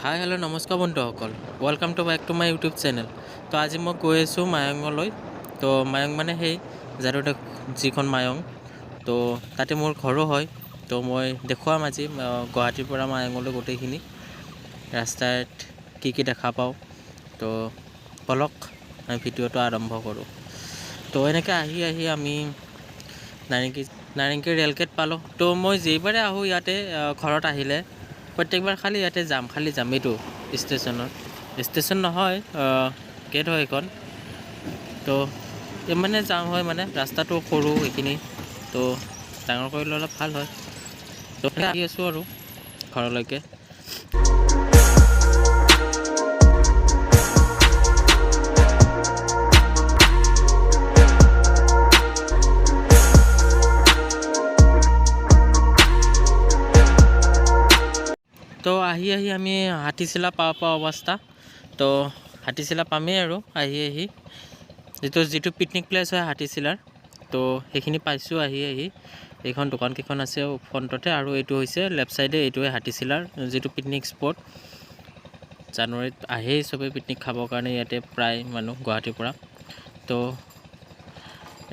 হাই hello' নমস্কাৰ বন্ধুসকল, welcome to back to my YouTube channel. তো আজি মই গৈ আছোঁ মায়ঙলৈ। তো মায়ং মানে সেই যাদু যিখন মায়ং, তো তাতে মোৰ ঘৰো হয়। তো মই দেখুৱাম আজি গুৱাহাটীৰ পৰা মায়ঙলৈ গোটেইখিনি ৰাস্তাত কি দেখা পাওঁ। তো বলক আমি ভিডিঅ'টো আৰম্ভ কৰোঁ। তো এনেকৈ আহি আমি নাৰেংগী ৰেলগেট পালোঁ। তো মই যেইবাৰে আহোঁ ইয়াতে ঘৰত আহিলে প্ৰত্যেকবাৰ খালি ইয়াতে যাম এইটো ষ্টেচন নহয়, গেট হয় এইখন। তো মানে যাম হয়, মানে ৰাস্তাটো সৰু এইখিনি, তো ডাঙৰ কৰিলে অলপ ভাল হয়। তো আহি আছোঁ আৰু ঘৰলৈকে। তো আহি আমি হাতীচিলা পাওঁ অৱস্থা। তো হাতীচিলা পামেই আৰু আহি যিটো পিকনিক প্লেচ হয় হাতীচিলাৰ, তো সেইখিনি পাইছোঁ আহি এইখন দোকানকেইখন আছে ফ্ৰণ্টতে, আৰু এইটো হৈছে লেফ্ট ছাইডে, এইটোৱে হাতীচিলাৰ যিটো পিকনিক স্পট। জানুৱাৰীত আহেই চবেই পিকনিক খাবৰ কাৰণে ইয়াতে প্ৰায় মানুহ গুৱাহাটীৰ পৰা। তো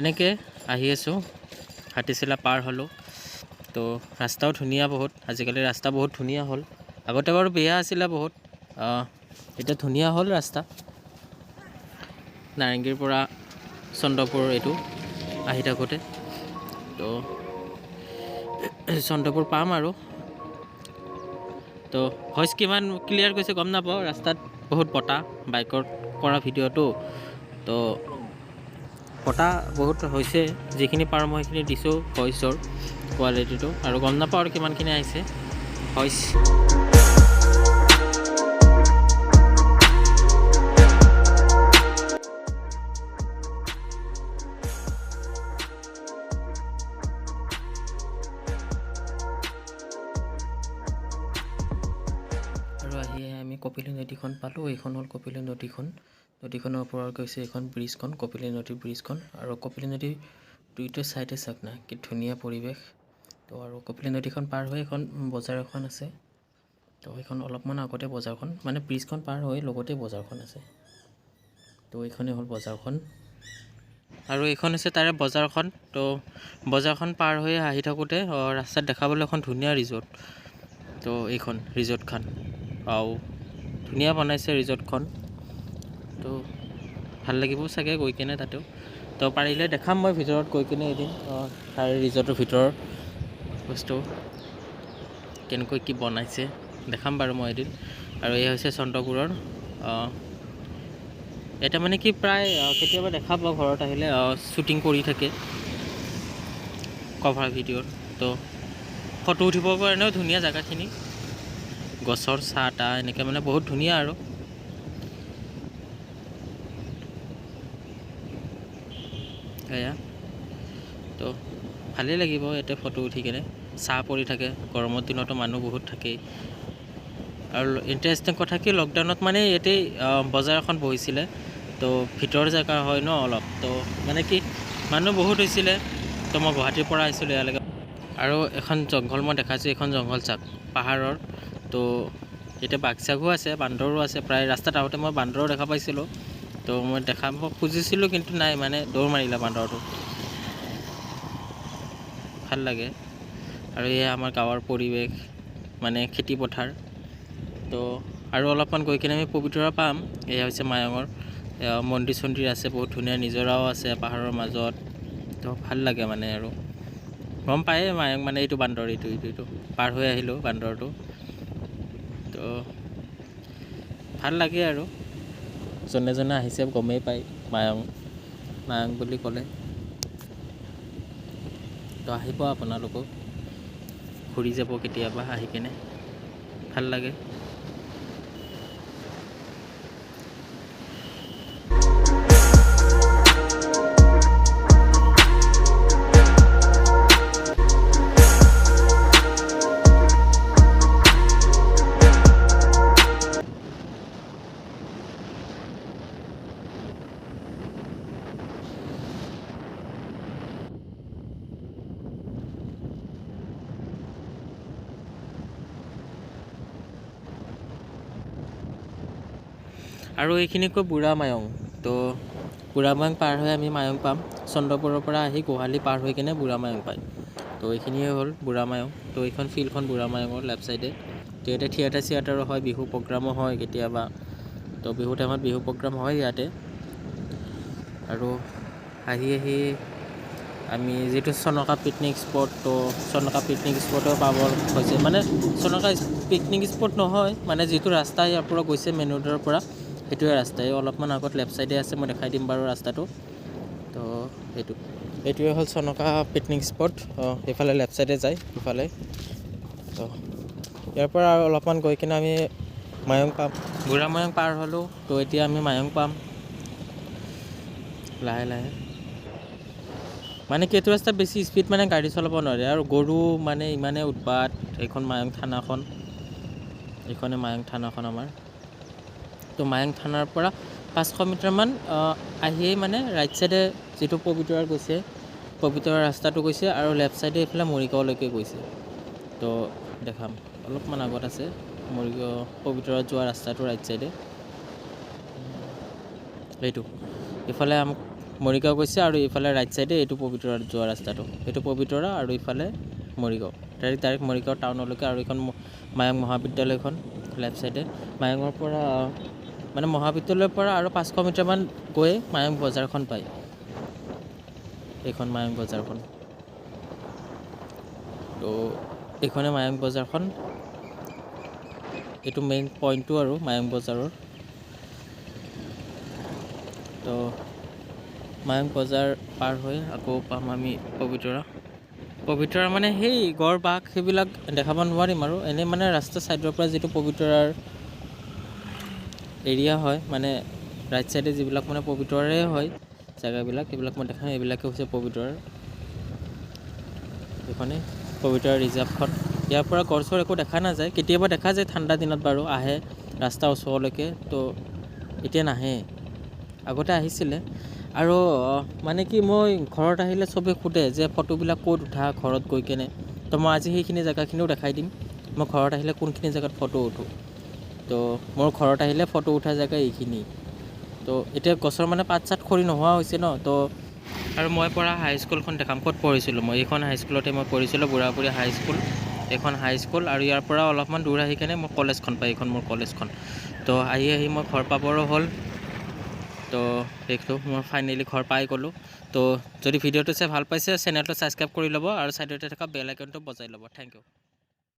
এনেকৈ আহি আছোঁ, হাতীচিলা পাৰ হ'লোঁ। তো ৰাস্তাও ধুনীয়া বহুত, আজিকালি ৰাস্তা বহুত ধুনীয়া হ'ল। আগতে বাৰু বেয়া আছিলে বহুত, এতিয়া ধুনীয়া হ'ল ৰাস্তা। নাৰেংগীৰ পৰা চন্দ্ৰপুৰ এইটো আহি থাকোঁতে, তো চন্দ্ৰপুৰ পাম আৰু। তো ভইচ কিমান ক্লিয়াৰ গৈছে গম নাপাওঁ, ৰাস্তাত বহুত বতাহ, বাইকত কৰা ভিডিঅ'টো, তো বতাহ বহুত হৈছে। যিখিনি পাৰোঁ মই সেইখিনি দিছোঁ ভইচৰ কোৱালিটিটো, আৰু গম নাপাওঁ আৰু কিমানখিনি আহিছে ভইচ। আৰু আহি আমি কপিলী নদীখন পালোঁ। এইখন হ'ল কপিলী নদীখনৰ ওপৰত গৈছে এইখন ব্ৰিজখন, কপিলী নদীৰ ব্ৰিজখন। আৰু কপিলী নদীৰ দুইটা ছাইডে চাওক না কি ধুনীয়া পৰিৱেশ। তো আৰু কপিলী নদীখন পাৰ হৈ এখন বজাৰ এখন আছে। তো সেইখন অলপমান আগতে বজাৰখন, মানে ব্ৰিজখন পাৰ হৈ লগতে বজাৰখন আছে। তো এইখনেই হ'ল বজাৰখন, আৰু এইখন হৈছে তাৰে বজাৰখন। তো বজাৰখন পাৰ হৈ আহি থাকোঁতে ৰাস্তাত দেখাবলৈ এখন ধুনীয়া ৰিজৰ্ট। তো এইখন ৰিজৰ্টখন ধুনীয়া বনাইছে ৰিজৰ্টখন। তো ভাল লাগিব চাগে গৈ কিনে তাতেও। তো পাৰিলে দেখাম মই ভিতৰত গৈ কিনে এদিন, তাৰ ৰিজৰ্টৰ ভিতৰৰ বস্তু কেনেকৈ কি বনাইছে দেখাম বাৰু মই এদিন। আৰু এই হৈছে চন্দ্ৰপুৰৰ, এটা মানে কি প্ৰায় কেতিয়াবা দেখা পাওঁ ঘৰত আহিলে শ্বুটিং কৰি থাকে কভাৰ ভিডিঅ'ত। তো ফটো উঠিবৰ কাৰণেও ধুনীয়া জেগাখিনি, গছৰ ছাঁ তাহ এনেকৈ মানে বহুত ধুনীয়া আৰু। এয়া তো ভালেই লাগিব ইয়াতে ফটো উঠি কিনে, ছাঁ পৰি থাকে, গৰমৰ দিনতো মানুহ বহুত থাকেই। আৰু ইণ্টাৰেষ্টিং কথা কি, লকডাউনত মানে ইয়াতে বজাৰ এখন বহিছিলে। তো ভিতৰৰ জেগা হয় ন অলপ, তো মানে কি মানুহ বহুত হৈছিলে। তো মই গুৱাহাটীৰ পৰা আহিছিলোঁ ইয়ালৈকে। আৰু এখন জংঘল মই দেখাইছোঁ, এইখন জংঘল চাওক পাহাৰৰ। তো এতিয়া বাঘ চাঘো আছে, বান্দৰো আছে, প্ৰায় ৰাস্তাত আহোঁতে মই বান্দৰো দেখা পাইছিলোঁ। তো মই দেখাব খুজিছিলোঁ কিন্তু নাই, মানে দৌৰ মাৰিলে বান্দৰটো। ভাল লাগে। আৰু এয়া আমাৰ গাঁৱৰ পৰিৱেশ, মানে খেতি পথাৰ। তো আৰু অলপমান গৈ কিনে আমি পবিতৰা পাম। এয়া হৈছে মায়ঙৰ মন্দিৰ চন্দিৰ আছে, বহুত ধুনীয়া নিজৰাও আছে পাহাৰৰ মাজত। তো ভাল লাগে মানে, আৰু গম পায়েই মায়ং মানে এইটো বান্দৰ, এইটো পাৰ হৈ আহিলোঁ বান্দৰটো। তো ভাল লাগে আৰু যোনে আহিছে গমেই পায় মায়ং বুলি ক'লে। তো আহিব আপোনালোকো, ঘূৰি যাব কেতিয়াবা আহি কিনে, ভাল লাগে। আৰু এইখিনি কয় বুঢ়া মায়ং। তো বুঢ়া মায়ং পাৰ হৈ আমি মায়ং পাম। চন্দ্ৰপুৰৰ পৰা আহি গোহালি পাৰ হৈ কিনে বুঢ়া মায়ং পায়। তো এইখিনিয়ে হ'ল বুঢ়া মায়ং। তো এইখন ফিল্ডখন বুঢ়া মায়ঙৰ লেফ্ট চাইডে। তো ইয়াতে থিয়েটাৰ চিয়েটাৰো হয়, বিহু প্ৰগ্ৰামো হয় কেতিয়াবা। তো বিহু টাইমত বিহু প্ৰগ্ৰাম হয় ইয়াতে। আৰু আহি আমি যিটো চনকা পিকনিক স্পট, তো চনকা পিকনিক স্পটো পাব হৈছে। মানে চনকা পিকনিক স্পট নহয়, মানে যিটো ৰাস্তা ইয়াৰ পৰা গৈছে মেইন ৰোডৰ পৰা, সেইটোৱে ৰাস্তাই অলপমান আগত লেফ্ট চাইডে আছে, মই দেখাই দিম বাৰু ৰাস্তাটো। তো এইটোৱে হ'ল চনকা পিকনিক স্পট। সেইফালে লেফ্ট চাইডে যায় সিফালে। তো ইয়াৰ পৰা আৰু অলপমান গৈ কিনে আমি মায়ং পাম। বুঢ়া মায়ং পাৰ হ'লোঁ। তো এতিয়া আমি মায়ং পাম লাহে লাহে। মানে কি এইটো ৰাস্তাত বেছি স্পীড মানে গাড়ী চলাব নোৱাৰে। আৰু গৰু মানে ইমানে উৎপাত। এইখন মায়ং থানাখন, এইখনে মায়ং থানাখন আমাৰ। তো মায়ং থানাৰ পৰা 500 মিটাৰমান আহিয়েই মানে ৰাইট চাইডে যিটো পবিতৰাৰ গৈছে, পবিতৰাৰ ৰাস্তাটো গৈছে, আৰু লেফ্ট চাইডে এইফালে মৰিগাঁৱলৈকে গৈছে। তো দেখাম, অলপমান আগত আছে মৰিগাঁও পবিতৰাত যোৱা ৰাস্তাটো ৰাইট চাইডে। এইটো ইফালে মৰিগাঁও গৈছে, আৰু ইফালে ৰাইট চাইডে এইটো পবিতৰাত যোৱা ৰাস্তাটো। এইটো পবিতৰা আৰু ইফালে মৰিগাঁও, ডাইৰেক্ট মৰিগাঁও টাউনলৈকে। আৰু এইখন মায়ং মহাবিদ্যালয়খন লেফ্ট চাইডে। মায়ঙৰ পৰা মানে মহাবিদ্যালয়ৰ পৰা আৰু 500 মিটাৰমান গৈ মায়ং বজাৰখন পায়। এইখন মায়ং বজাৰখন। তো এইখনে মায়ং বজাৰখন। এইটো মেইন পইণ্টটো আৰু মায়ং বজাৰৰ। তো মায়ং বজাৰ পাৰ হৈ আকৌ পাম আমি পবিতৰা মানে সেই গড় বাঘ সেইবিলাক দেখাব নোৱাৰিম আৰু এনেই মানে ৰাস্তা ছাইডৰ পৰা যিটো পবিতৰাৰ এৰিয়া হয়, মানে ৰাইট চাইডে যিবিলাক মানে পবিতৰাৰে হয় জেগাবিলাক, সেইবিলাক মই দেখাম। এইবিলাকে হৈছে পবিতৰাৰ। এইখনে পবিতৰা ৰিজাৰ্ভখন। ইয়াৰ পৰা গড় চৰ একো দেখা নাযায়, কেতিয়াবা দেখা যায় ঠাণ্ডা দিনত বাৰু আহে ৰাস্তাৰ ওচৰলৈকে। তো এতিয়া নাহে, আগতে আহিছিলে। আৰু মানে কি মই ঘৰত আহিলে চবেই সোধে যে ফটোবিলাক ক'ত উঠা ঘৰত গৈ কেনে। তো মই আজি সেইখিনি জেগাখিনিও দেখাই দিম, মই ঘৰত আহিলে কোনখিনি জেগাত ফটো উঠোঁ। তো মোৰ ঘৰত আহিলে ফটো উঠা জেগা এইখিনি। তো এতিয়া গছৰ মানে পাত চাত খৰি নোহোৱা হৈছে ন। তো আৰু মই পঢ়া হাইস্কুলখন দেখাম, ক'ত পঢ়িছিলোঁ মই। এইখন হাইস্কুলতে মই পঢ়িছিলোঁ, বুঢ়াপুৰী হাইস্কুল। এইখন হাইস্কুল, আৰু ইয়াৰ পৰা অলপমান দূৰ আহি কেনে মোৰ কলেজখন পায়। এইখন মোৰ কলেজখন। তো আহি মই ঘৰ পাবৰো হ'ল। তো দেখিলোঁ মই ফাইনেলি ঘৰ পাই গ'লোঁ। তো যদি ভিডিঅ'টো চাই ভাল পাইছে, চেনেলটো ছাবস্ক্ৰাইব কৰি ল'ব, আৰু ছাইডতে থকা বেল আইকনটো বজাই ল'ব। Thank U.